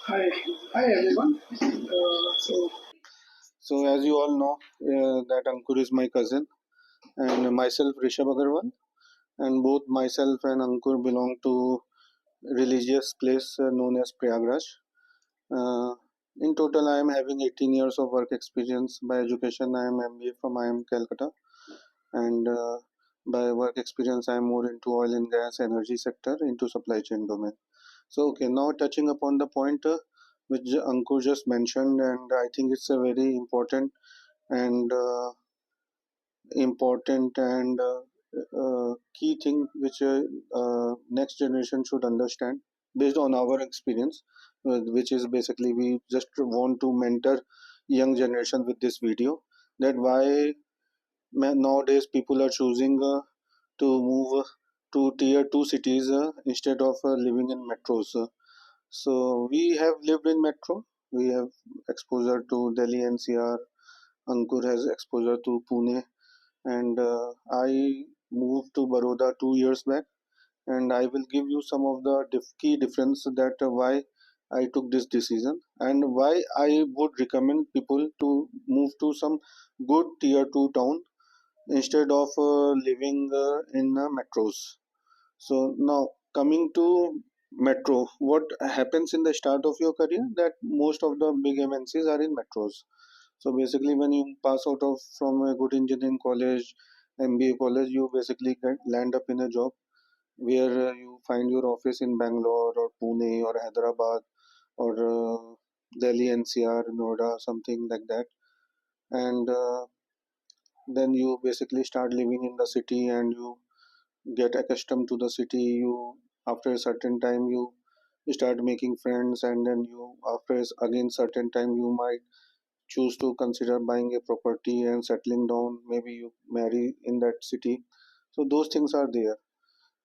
Hi, hi everyone. So as you all know, that Ankur is my cousin, and myself Rishabh Agarwal, and both myself and Ankur belong to religious place known as Prayagraj. Uh, in total, I am having 18 years of work experience. By education, I am MBA from IIM Calcutta, and by work experience, I am more into oil and gas, energy sector, into supply chain domain. So, okay, now touching upon the point which Ankur just mentioned, and I think it's a very and key thing which next generation should understand based on our experience, which is basically we just want to mentor young generation with this video, that why nowadays people are choosing to move to tier 2 cities instead of living in metros. So we have lived in metro. We have exposure to Delhi NCR. Ankur has exposure to Pune, and I moved to Baroda 2 years back. And I will give you some of the key difference that why I took this decision and why I would recommend people to move to some good tier 2 town instead of living in metros. So now coming to metro, what happens in the start of your career that most of the big MNCs are in metros. So basically, when you pass out of from a good engineering college, MBA college, you basically land up in a job where you find your office in Bangalore or Pune or Hyderabad or Delhi NCR, Noida, something like that, and then you basically start living in the city and you get accustomed to the city. You after a certain time you start making friends, and then you after again certain time you might choose to consider buying a property and settling down. Maybe you marry in that city. So those things are there.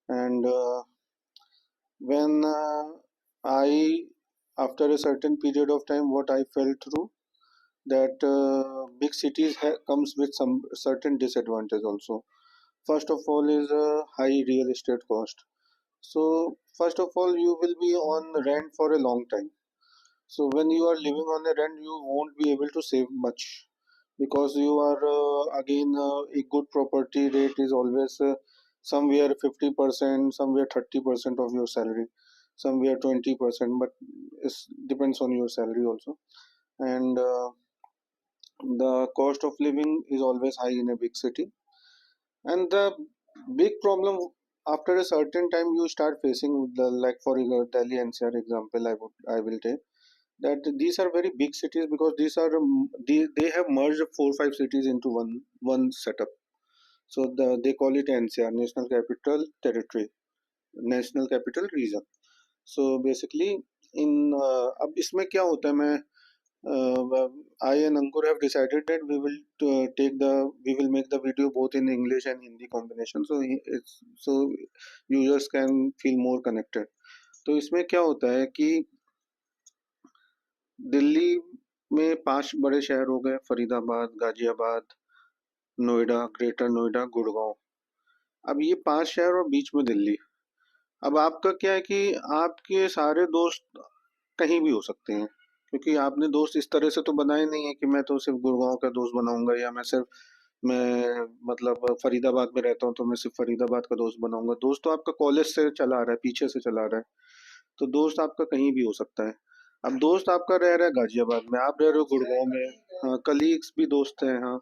And when I after a certain period of time, what I felt through that big cities comes with some certain disadvantage also. First of all is high real estate cost. So first of all, you will be on rent for a long time. So when you are living on a rent, you won't be able to save much, because you are again a good property rate is always somewhere 50%, somewhere 30% of your salary, somewhere 20%, but it depends on your salary also. And the cost of living is always high in a big city. And the big problem after a certain time you start facing with the, like for your Delhi NCR example, I will take that these are very big cities, because these are they have merged 4 5 cities into one setup. So they call it NCR, National Capital Territory, National Capital Region. So basically in अब इसमें क्या होता है, मैं I and Ankur have decided that we will make the video both in English and Hindi combination, so users can feel more connected. तो इसमें क्या होता है कि दिल्ली में 5 बड़े शहर हो गए: फरीदाबाद, गाजियाबाद, नोएडा, ग्रेटर नोएडा, गुड़गांव। अब ये 5 शहर और बीच में दिल्ली। अब आपका क्या है कि आपके सारे दोस्त कहीं भी हो सकते हैं, क्योंकि आपने दोस्त इस तरह से तो बनाए नहीं है कि मैं तो सिर्फ गुड़गांव का दोस्त बनाऊंगा, या मैं मतलब फरीदाबाद में रहता हूँ तो मैं सिर्फ फरीदाबाद का दोस्त बनाऊंगा। दोस्त तो आपका कॉलेज से चला आ रहा है, पीछे से चला आ रहा है, तो दोस्त आपका कहीं भी हो सकता है। अब दोस्त आपका रह रहा है गाजियाबाद में, आप रह रहे हो गुड़गांव में, हाँ, कलीग्स भी दोस्त हैं, हाँ।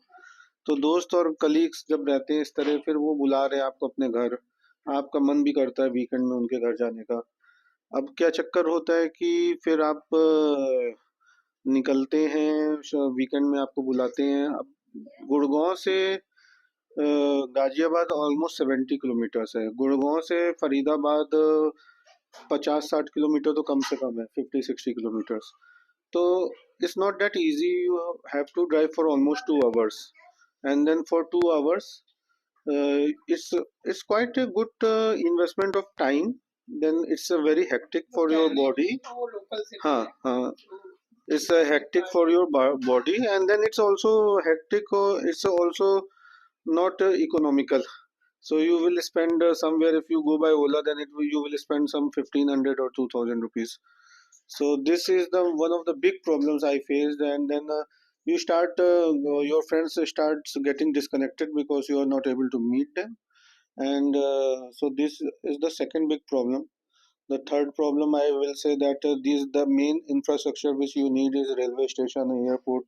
तो दोस्त और कलीग्स जब रहते हैं इस तरह, फिर वो बुला रहे हैं आपको अपने घर, आपका मन भी करता है वीकेंड में उनके घर जाने का। अब क्या चक्कर होता है कि फिर आप निकलते हैं, वीकेंड में आपको बुलाते हैं। अब गुड़गांव से गाजियाबाद ऑलमोस्ट 70 किलोमीटर्स है, गुड़गांव से फरीदाबाद 50 60 किलोमीटर तो कम से कम है, 50 60 किलोमीटर्स। तो it's not that easy. You have to drive for almost 2 hours, and then for 2 hours, it's quite a good investment of time. Then it's a very hectic for your body. हाँ हाँ, it's a hectic for your body, and then it's also hectic. It's also not economical. So you will spend somewhere, if you go by Ola, then you will spend some 1500 or 2000 rupees. So this is the one of the big problems I faced. And then you start your friends starts getting disconnected because you are not able to meet them. And so this is the second big problem. The third problem, I will say that these the main infrastructure which you need is railway station, airport,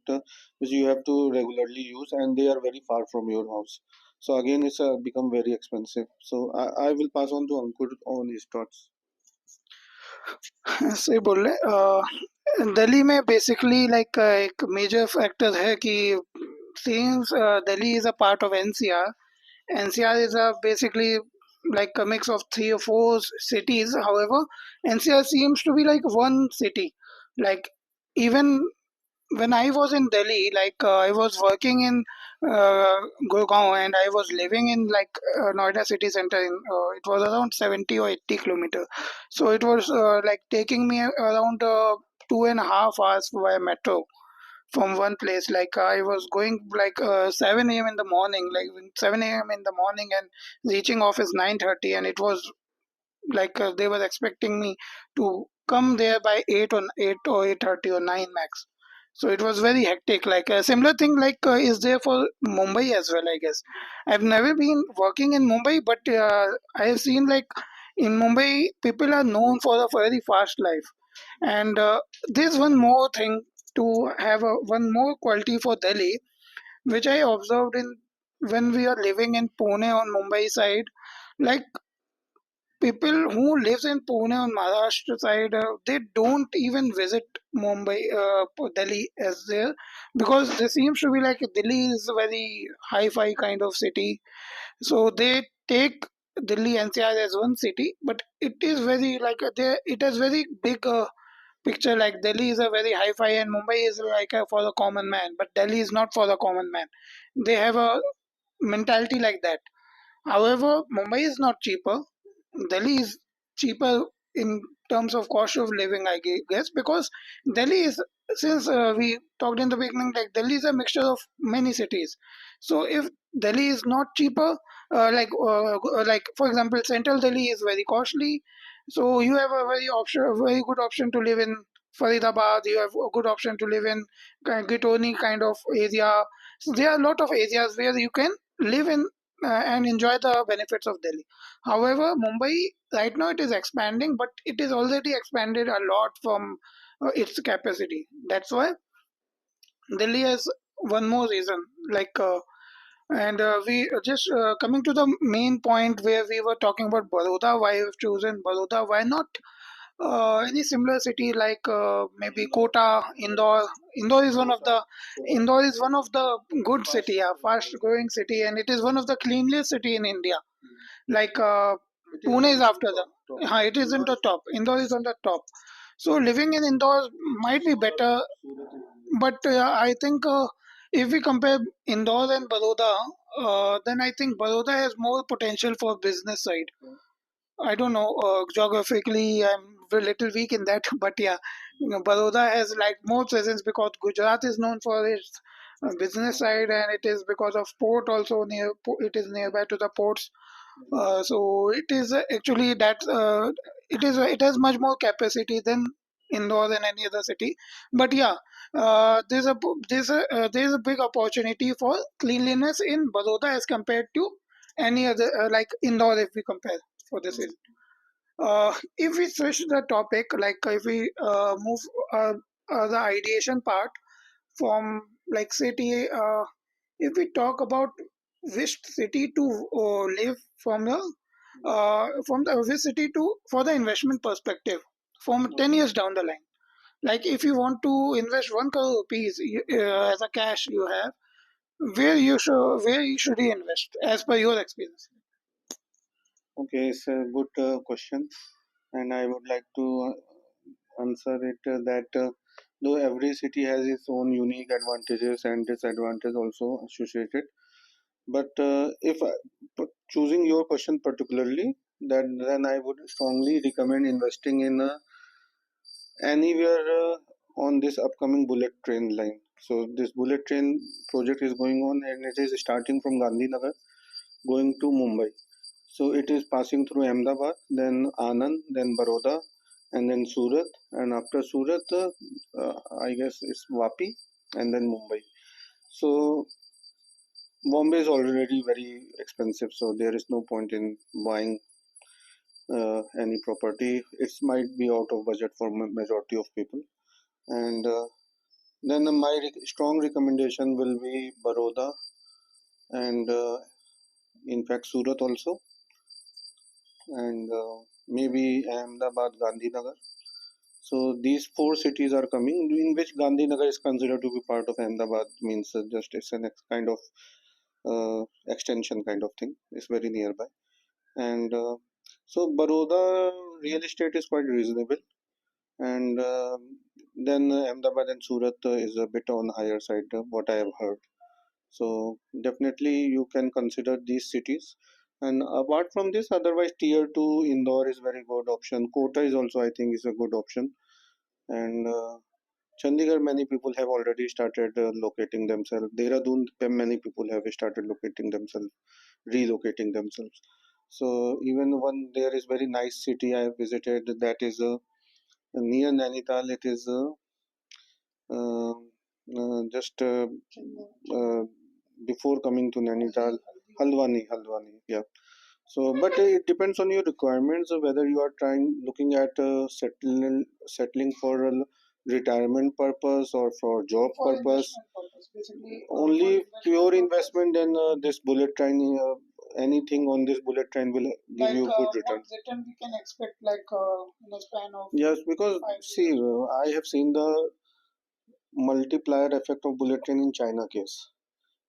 which you have to regularly use, and they are very far from your house. So again, it's become very expensive. So I will pass on to Ankur on his thoughts. सही बोल रहे दिल्ली में basically like एक major factor है कि since Delhi is a part of NCR, NCR is a basically like a mix of three or four cities. However, NCR seems to be like one city. Like even when I was in Delhi, I was working in uh, Gurgaon and I was living in Noida city center. It was around 70 or 80 kilometers. So it was like taking me around 2.5 hours via metro from one place. Like I was going 7 a.m. in the morning, 7 a.m. in the morning, and reaching office 9:30, and it was they were expecting me to come there by 8 or 8:30 or 9 max. So it was very hectic. Like a similar thing is there for Mumbai as well, I guess. I've never been working in Mumbai, but I have seen like in Mumbai people are known for a very fast life. And there's one more thing to have one more quality for Delhi, which I observed in when we are living in Pune on Mumbai side. Like people who lives in Pune on Maharashtra side, they don't even visit Mumbai, Delhi as there, because they seems to be like Delhi is a very hi-fi kind of city. So they take Delhi NCR as one city, but it is very there. It has very big picture. Like Delhi is a very hi-fi, and Mumbai is like for the common man. But Delhi is not for the common man. They have a mentality like that. However, Mumbai is not cheaper. Delhi is cheaper in terms of cost of living, I guess, because Delhi is, since we talked in the beginning, like Delhi is a mixture of many cities. So if Delhi is not cheaper, like for example, Central Delhi is very costly. So you have a very good option to live in Faridabad. You have a good option to live in Gitoni kind of area. So there are a lot of areas where you can live in and enjoy the benefits of Delhi. However, Mumbai right now it is expanding, but it is already expanded a lot from its capacity. That's why Delhi has one more reason. And we just coming to the main point where we were talking about Baroda. Why have chosen Baroda? Why not any similar city like maybe Kota, Indore? Indore is one of the Indore is one of the good city, a fast growing city, and it is one of the cleanliest city in India. Like Pune is after the, it is in the top. Indore is on the top. So living in Indore might be better, but I think if we compare Indore and Baroda, then I think Baroda has more potential for business side. I don't know. Geographically, I'm a little weak in that, but yeah, Baroda has like more presence because Gujarat is known for its business side, and it is because of port also near. It is nearby to the ports, so it is actually that it has much more capacity than Indore than any other city. But yeah, there's a big opportunity for cleanliness in Baroda as compared to any other like Indore if we compare for this reason. If we switch the topic, like if we move the ideation part from like city, if we talk about which city to live from the which city to for the investment perspective from 10 years down the line. Like if you want to invest 1 crore rupees as a cash you have, where you should you invest as per your experience? Okay, it's a good question, and I would like to answer it that though every city has its own unique advantages and disadvantages also associated, but if choosing your question particularly, then I would strongly recommend investing in anywhere on this upcoming bullet train line. So this bullet train project is going on, and it is starting from Gandhinagar going to Mumbai. So it is passing through Ahmedabad, then Anand, then Baroda, and then Surat, and after Surat, I guess it's Vapi, and then Mumbai. So Bombay is already very expensive, so there is no point in buying any property. It might be out of budget for majority of people. And then my strong recommendation will be Baroda and in fact Surat also, and maybe Ahmedabad, Gandhinagar. So these four cities are coming, in which Gandhinagar is considered to be part of Ahmedabad. Means just it's an kind of extension kind of thing. It's very nearby, and so Baroda real estate is quite reasonable, and then Ahmedabad and Surat is a bit on higher side, what I have heard. So definitely you can consider these cities. And apart from this, otherwise tier two Indore is very good option. Kota is also I think is a good option. And Chandigarh many people have already started locating themselves. Dehradun many people have started locating themselves, relocating themselves. So even one there is very nice city I have visited that is near Nainital. It is uh, just uh, before coming to Nainital, Haldwani, yeah. So, but it depends on your requirements of whether you are looking at settling for a retirement purpose or for job purpose. Only pure investment, then this bullet train, anything on this bullet train will give you good return. What return we can expect, like in a span of? Yes, because see, I have seen the multiplier effect of bullet train in China case.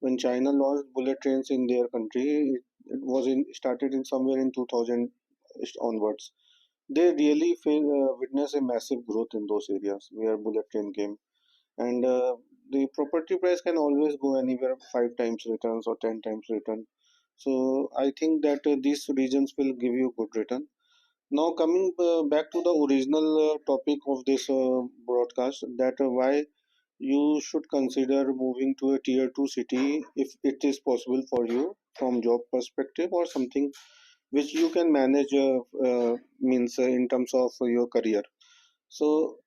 When China launched bullet trains in their country, it was started in somewhere in 2000 onwards. They really witnessed a massive growth in those areas where bullet train came, and the property price can always go anywhere 5 times returns or 10 times return. So I think that these regions will give you good return. Now coming back to the original topic of this broadcast, that why you should consider moving to a tier 2 city if it is possible for you from job perspective or something which you can manage means in terms of your career. So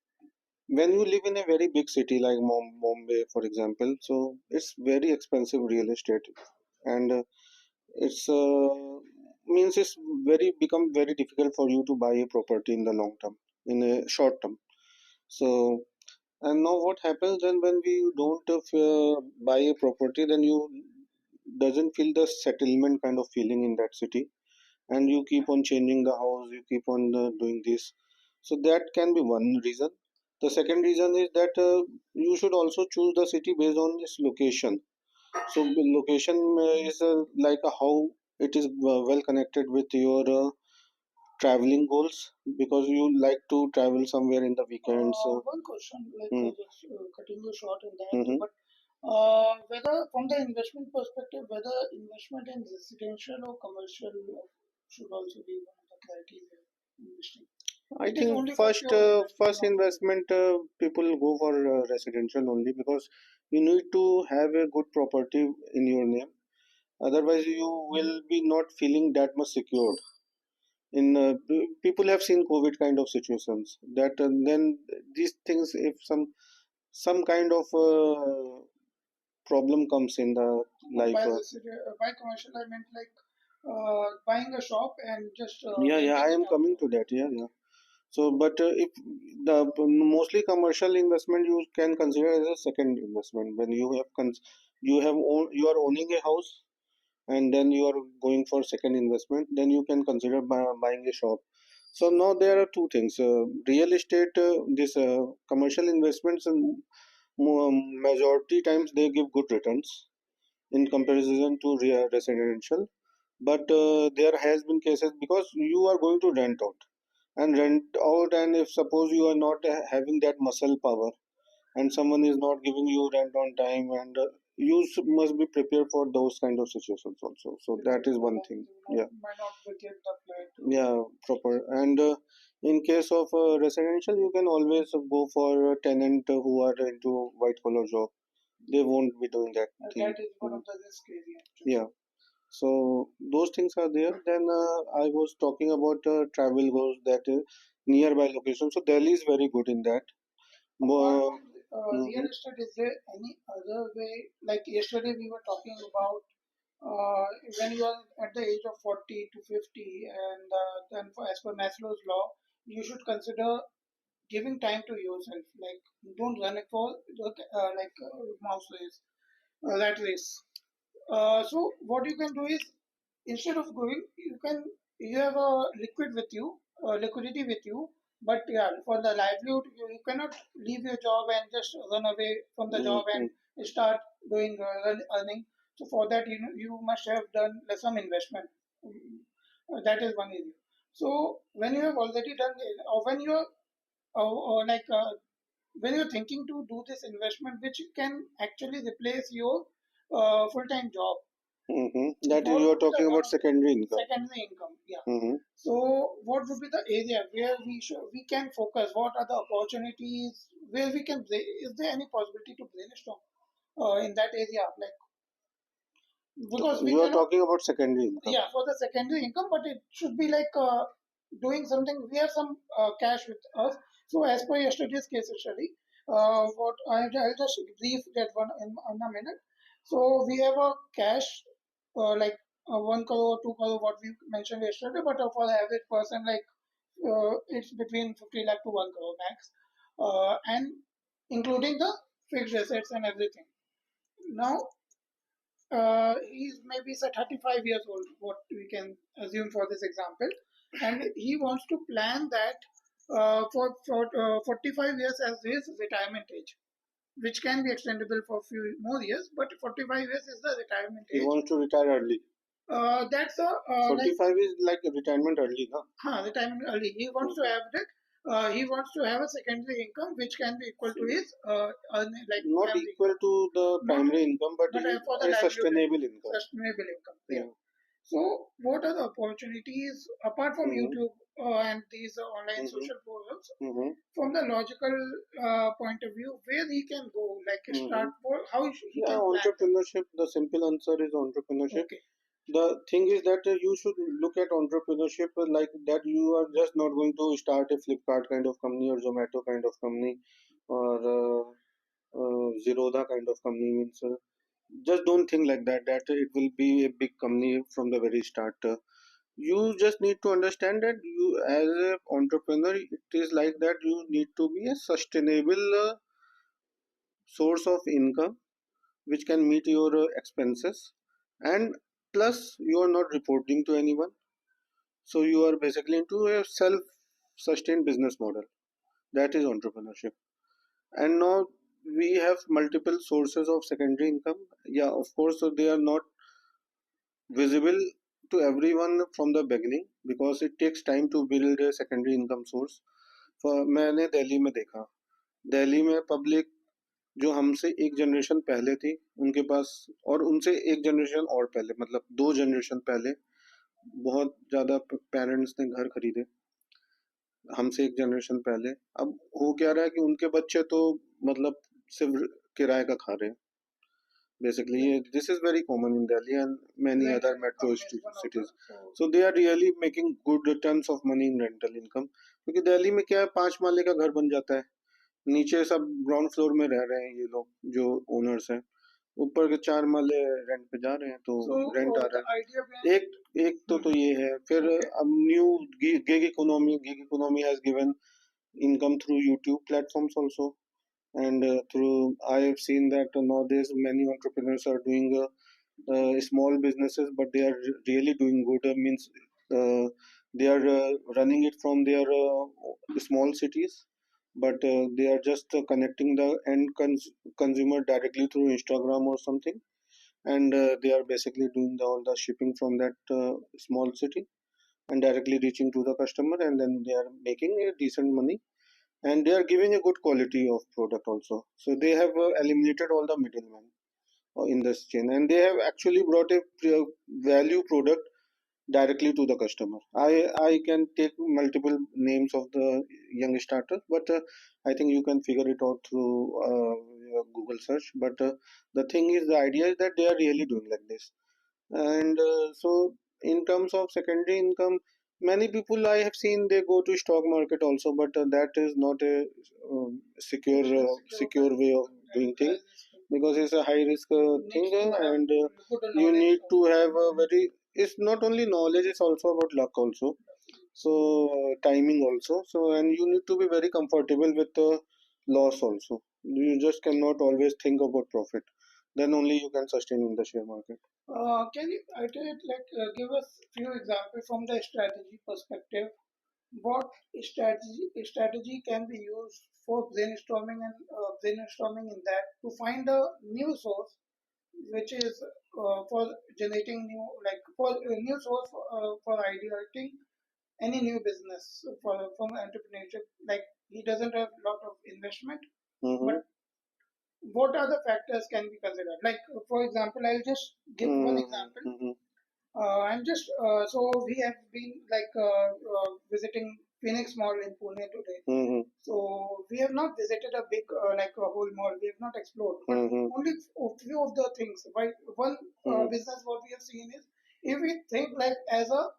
when you live in a very big city like Bombay for example, so it's very expensive real estate, and it's means it's very become very difficult for you to buy a property in the long term, in a short term. So and now what happens then when we don't buy a property, then you doesn't feel the settlement kind of feeling in that city, and you keep on changing the house, you keep on doing this. So that can be one reason. The second reason is that you should also choose the city based on its location. So the location is like how it is well connected with your traveling goals, because you like to travel somewhere in the weekends. One question, like just cutting you short in that, but whether from the investment perspective, whether investment in residential or commercial should also be one of the criteria investing. I It is only think for first pure first investment people go for residential only, because you need to have a good property in your name. Otherwise, you will be not feeling that much secured. In people have seen COVID kind of situations that then these things, if some kind of problem comes in the life. By commercial, I meant like buying a shop and just yeah, I am coming to that. Yeah, yeah. So, but if the mostly commercial investment you can consider as a second investment when you have you are owning a house, and then you are going for second investment, then you can consider buying a shop. So now there are two things: real estate, this commercial investments, and majority times they give good returns in comparison to residential. But there has been cases because you are going to rent out, and if suppose you are not having that muscle power, and someone is not giving you rent on time, and you must be prepared for those kind of situations also. So that is one thing. Yeah, might not get the flat. Yeah, proper. And in case of residential, you can always go for a tenant who are into white collar job. They won't be doing that thing. That is one of the risk area. Yeah. So those things are there. Then I was talking about travel goals, that nearby location. So Delhi is very good in that. Apart More, from real mhm, estate, is there any other way? Like yesterday, we were talking about uh, when you are at the age of 40 to 50, and then as per Maslow's law, you should consider giving time to yourself. Like, don't run it for mouse race, rat race. So what you can do is instead of going, you have a liquidity with you. But yeah, for the livelihood, you cannot leave your job and just run away from the job mhm, and start doing earning. So for that, you must have done some investment. That is one area. So when you have already done, or when you are, or like when you're thinking to do this investment, which can actually replace your full-time job, that is, what you are would be talking the one about of the secondary income. secondary income? Yeah. Hmm. So what would be the area where we can focus? What are the opportunities where we can? Is there any possibility to brainstorm in that area? Like because we You are cannot, talking about secondary income. yeah, for the secondary income, but it should be like doing something. We have some cash with us. So as per yesterday's case study, what I'll just brief that one in a minute. So we have a cash like 1 crore, 2 crore, what we mentioned yesterday, but for the average person, like it's between 50 lakh to 1 crore max, and including the fixed assets and everything. Now he's maybe say 35 years old, what we can assume for this example, and he wants to plan that for 45 years as his retirement age, which can be extendable for a few more years, but 45 years is the retirement He age. wants to retire early. That's a like 45 is like retirement early, huh? retirement early. He wants to Mhm. have that. He wants to have a secondary income which can be equal to his like Not family equal income, to the not primary income, but for the a livelihood, sustainable income. sustainable income. Yeah. Yeah. So, what are the opportunities apart from Mm-hmm. YouTube and these online Mm-hmm. social forums? Mm-hmm. From the logical point of view, where he can go, like Mm-hmm. start, how he Yeah, can plan entrepreneurship, the simple answer is that. entrepreneurship. Okay. The thing is that you should look at entrepreneurship like that. You are just not going to start a Flipkart kind of company or Zomato kind of company or Zerodha kind of company. Means just don't think like that. That it will be a big company from the very start. You just need to understand that you, as an entrepreneur, it is like that. You need to be a sustainable source of income which can meet your expenses, and plus you are not reporting to anyone, so you are basically into a self sustained business model. That is entrepreneurship. And now we have multiple sources of secondary income. Yeah, of course, so they are not visible to everyone from the beginning because it takes time to build a secondary income source. For मैंने दिल्ली में देखा, दिल्ली में public जो हमसे एक generation पहले थी उनके पास, और उनसे एक जनरेशन और पहले, मतलब दो जनरेशन पहले बहुत ज़्यादा पेरेंट्स ने घर खरीदे हमसे एक जनरेशन पहले। अब हो क्या रहा है कि उनके बच्चे तो मतलब सिर्फ किराए का खा रहे हैं basically. This is very common in Delhi and many Rental other income metro is one of the. cities. Oh, So they are really making good tons of money in rental income, क्योंकि दिल्ली में क्या है, 5 माले का घर बन जाता है, नीचे सब ग्राउंड फ्लोर में रह रहे हैं ये लोग जो ओनर्स हैं, ऊपर के 4 माले रेंट पे जा रहे हैं, तो so रेंट आ the रहा idea है। behind. एक एक तो Mhm. ये है, फिर Okay. अब new gig economy has given income through YouTube platforms also. And through I have seen that nowadays many entrepreneurs are doing small businesses, but they are really doing good. Means they are running it from their small cities, but they are just connecting the consumer directly through Instagram or something, and they are basically doing all the shipping from that small city and directly reaching to the customer, and then they are making a decent money, and they are giving a good quality of product also. So they have eliminated all the middlemen in this chain, and they have actually brought a value product directly to the customer. I can take multiple names of the young starters, but I think you can figure it out through your Google search. But the thing is, the idea is that they are really doing like this, and so in terms of secondary income, Many people I have seen they go to stock market also, but that is not a secure way of doing things, because it's a high risk thing, and you need to have a very. It's not only knowledge; it's also about luck also. So timing also. So and you need to be very comfortable with the loss also. You just cannot always think about profit. Then only you can sustain in the share market. Can you give us few examples from the strategy perspective? What strategy can be used for brainstorming in that to find a new source which is for generating new like for a new source for ideating any new business for from entrepreneurship. Like he doesn't have a lot of investment, but what are the factors can be considered? Like for example, I'll just give one example. I'm just so we have been visiting Phoenix Mall in Pune today. So we have not visited a big like a whole mall. We have not explored, but only a few of the things. Right? One business what we have seen is if we think like as a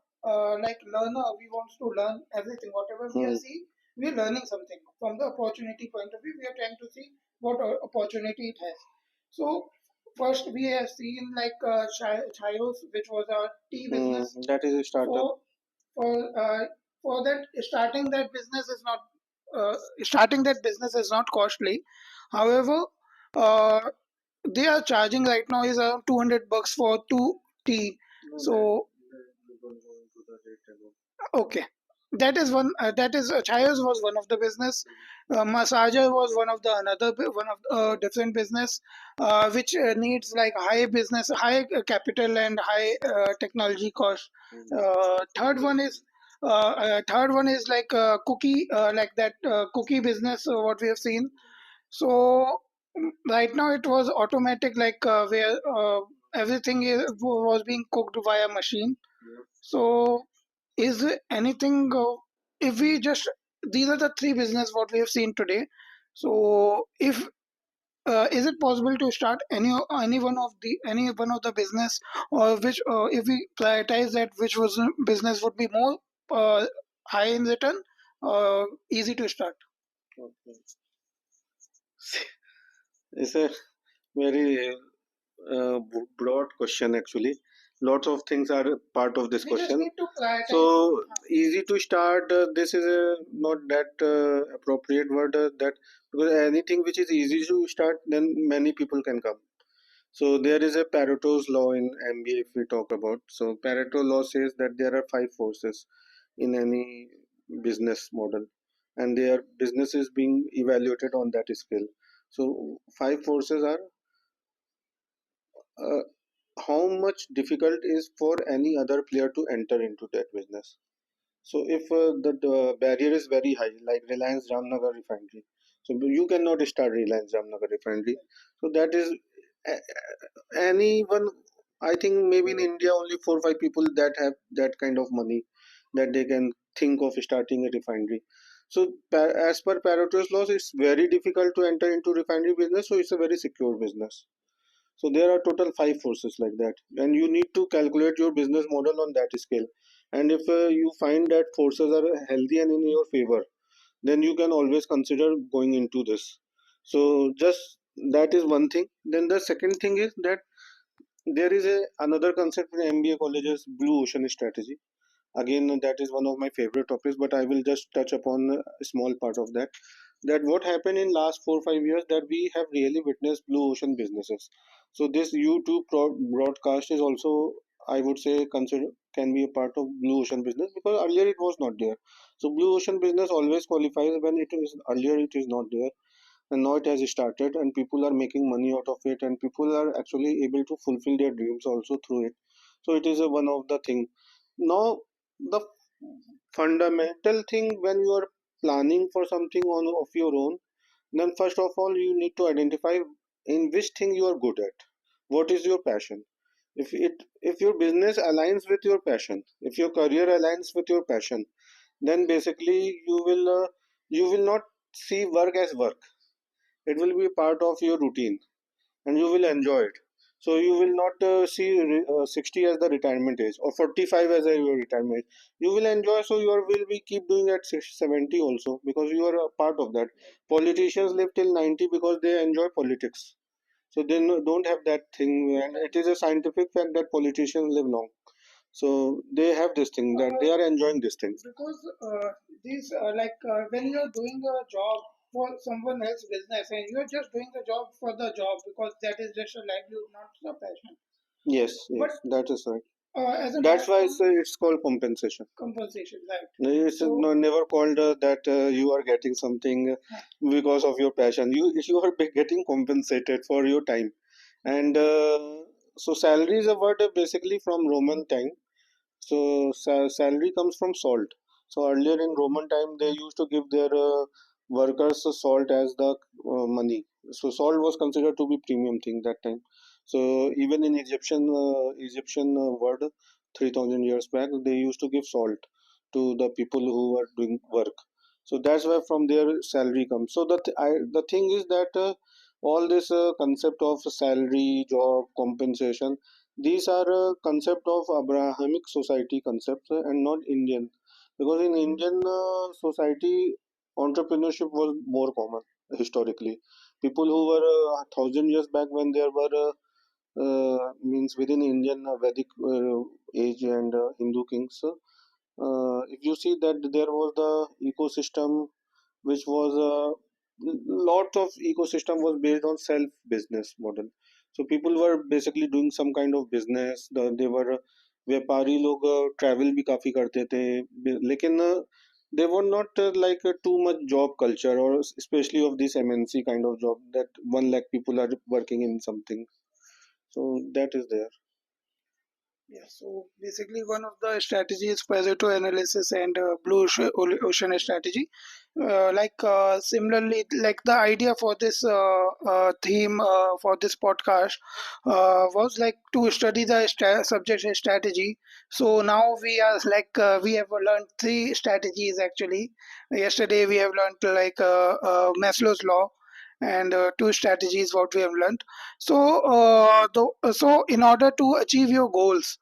like learner, we want to learn everything. Whatever we are seeing, we are learning something from the opportunity point of view. We are trying to see what opportunity it has. So first, we have seen like Chayos, which was our tea business. That is a startup. For for that starting that business is not costly. However, uh, they are charging right now is around 200 bucks for two tea. So okay, that is one. That is Chayas was one of the business. Massager was one of the one of different business, which needs like high capital and high technology cost. Third one is like cookie, like that cookie business. What we have seen. So right now it was automatic, like where everything was being cooked via machine. So, is there anything if we just these are the three business what we have seen today. So, if is it possible to start any one of the business, or which if we prioritize that which was business would be more uh, high in return, easy to start? Okay. It's a very broad question actually. Lots of things are part of this we question. Need to prioritize. So easy to start. This is not that appropriate word. That because anything which is easy to start, then many people can come. So there is a Pareto's law in MBA if we talk about. So Pareto law says that there are five forces in any business model, and their business is being evaluated on that scale. So five forces are uh, how much difficult is for any other player to enter into that business. So if the barrier is very high, like Reliance Jamnagar refinery, so you cannot start Reliance Jamnagar refinery. So that is anyone. I think maybe in India only 4 or 5 people that have that kind of money that they can think of starting a refinery. So as per Pareto's laws, it's very difficult to enter into refinery business. So it's a very secure business. So there are total five forces like that, and you need to calculate your business model on that scale. And if you find that forces are healthy and in your favor, then you can always consider going into this. So just that is one thing. Then the second thing is that there is another concept in MBA colleges, blue ocean strategy. Again, that is one of my favorite topics, but I will just touch upon a small part of that. That what happened in last 4 or 5 years that we have really witnessed blue ocean businesses. So this YouTube broadcast is also, I would say, consider can be a part of blue ocean business because earlier it was not there. So blue ocean business always qualifies when it is earlier it is not there, and now it has started and people are making money out of it, and people are actually able to fulfill their dreams also through it. So it is a one of the thing. Now the fundamental thing when you are planning for something on of your own, then first of all you need to identify in which thing you are good at, what is your passion. If your business aligns with your passion, if your career aligns with your passion, then basically you will not see work as work. It will be part of your routine and you will enjoy it. So you will not see 60 as the retirement age or 45 as a your retirement age. You will enjoy, so you will be keep doing at 70 also, because you are a part of that. Politicians live till 90 because they enjoy politics. So they don't have that thing, and it is a scientific fact that politicians live long. So they have this thing that they are enjoying this thing. Because these when you're doing a job for someone else's business and you're just doing the job for the job because that is just a livelihood, not a passion. Yes, But yes, that is right. as a That's why non it's called compensation. compensation, right? It's So never called that you are getting something because of your passion. You are getting compensated for your time, and so salary is a word basically from Roman time. So salary comes from salt. So earlier in Roman time, they used to give their workers salt as the money. So salt was considered to be premium thing that time. So even in Egyptian word 3,000 years back, they used to give salt to the people who were doing work. So that's where from their salary comes. So the thing is that all this concept of salary, job, compensation, these are a concept of Abrahamic society concepts and not Indian. Because in Indian society, entrepreneurship was more common historically. People who were 1,000 years back when there were means within Indian Vedic age and Hindu kings, if you see that there was the ecosystem which was lot of ecosystem was based on self business model. So people were basically doing some kind of business. They were व्यापारी लोग travel भी काफी करते थे, लेकिन they were not like too much job culture, or especially of this MNC kind of job that 1 lakh people are working in something. So that is there. yeah, so basically one of the strategies Pareto analysis and ocean strategy. Similarly, like the idea for this theme for this podcast was like to study the subject strategy. So now we are we have learned three strategies actually. Yesterday we have learned Maslow's law and two strategies what we have learned. So so in order to achieve your goals,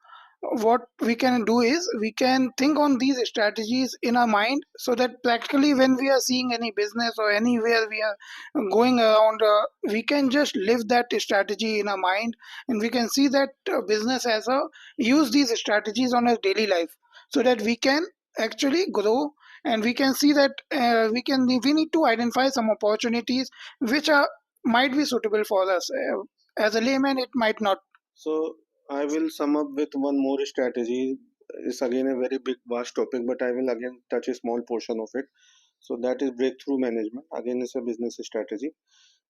what we can do is we can think on these strategies in our mind so that practically when we are seeing any business or anywhere we are going around, we can just live that strategy in our mind, and we can see that business as a use these strategies on our daily life so that we can actually grow, and we can see that we need to identify some opportunities which are might be suitable for us. As a layman it might not. So I will sum up with one more strategy. It's again a very big, vast topic, but I will again touch a small portion of it. So that is breakthrough management. Again, it's a business strategy,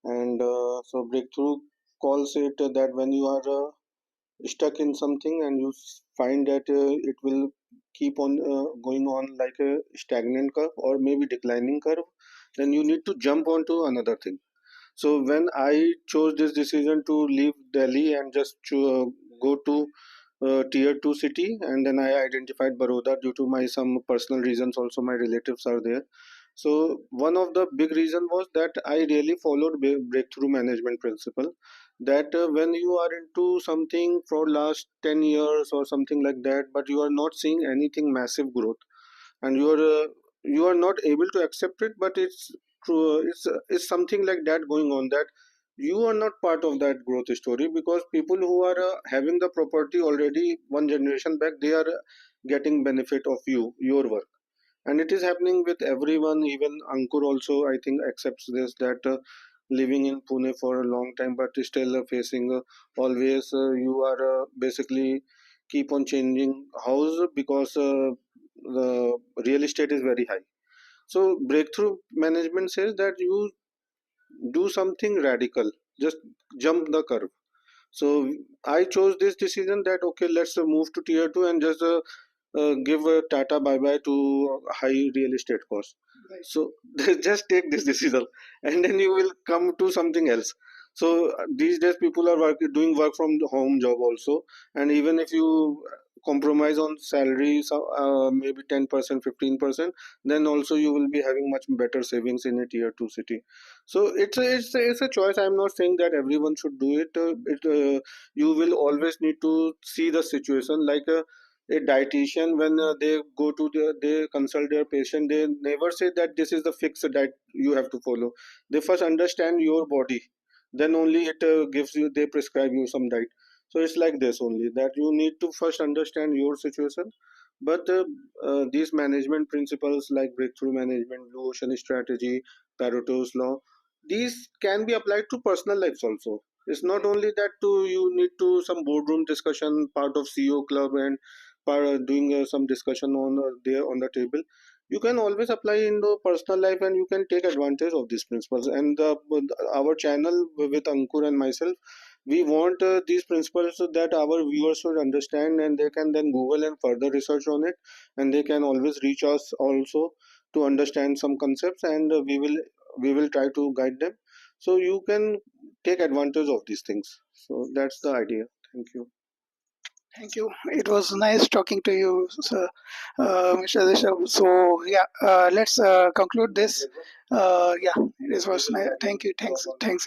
and so breakthrough calls it that when you are stuck in something and you find that it will keep on going on like a stagnant curve or maybe declining curve, then you need to jump onto another thing. So when I chose this decision to leave Delhi and just go to tier 2 city, and then I identified Baroda due to my some personal reasons, also my relatives are there. So one of the big reason was that I really followed breakthrough management principle, that when you are into something for last 10 years or something like that, but you are not seeing anything massive growth, and you are not able to accept it, but it's true, it's something like that going on, that you are not part of that growth story, because people who are having the property already one generation back, they are getting benefit of your work. And it is happening with everyone. Even Ankur also, I think, accepts this, that living in Pune for a long time but still facing always you are basically keep on changing house because the real estate is very high. So breakthrough management says that you do something radical, just jump the curve. So I chose this decision that okay, let's move to tier 2 and just give a Tata bye bye to high real estate cost. Right. So just take this decision, and then you will come to something else. So these days people are doing work from the home job also, and even if you compromise on salary, so maybe 10%, 15%, then also you will be having much better savings in a tier 2 city. So it's a choice. I'm not saying that everyone should do it. You will always need to see the situation. Like a dietitian, when they go to they consult their patient, they never say that this is the fixed diet you have to follow. They first understand your body, then only it gives you, they prescribe you some diet. So it's like this only, that you need to first understand your situation. But these management principles like breakthrough management, blue ocean strategy, Pareto's law, these can be applied to personal lives also. It's not only that to you need to some boardroom discussion, part of CEO club, and doing some discussion on there on the table. You can always apply in the personal life, and you can take advantage of these principles. And our channel with Ankur and myself, we want these principles so that our viewers should understand, and they can then Google and further research on it, and they can always reach us also to understand some concepts, and we will try to guide them, so you can take advantage of these things. So that's the idea. Thank you. Thank you. It was nice talking to you, sir, Mr. Rishabh. So yeah, let's conclude this. Yeah, it was nice. Thank you. Thanks. Thanks.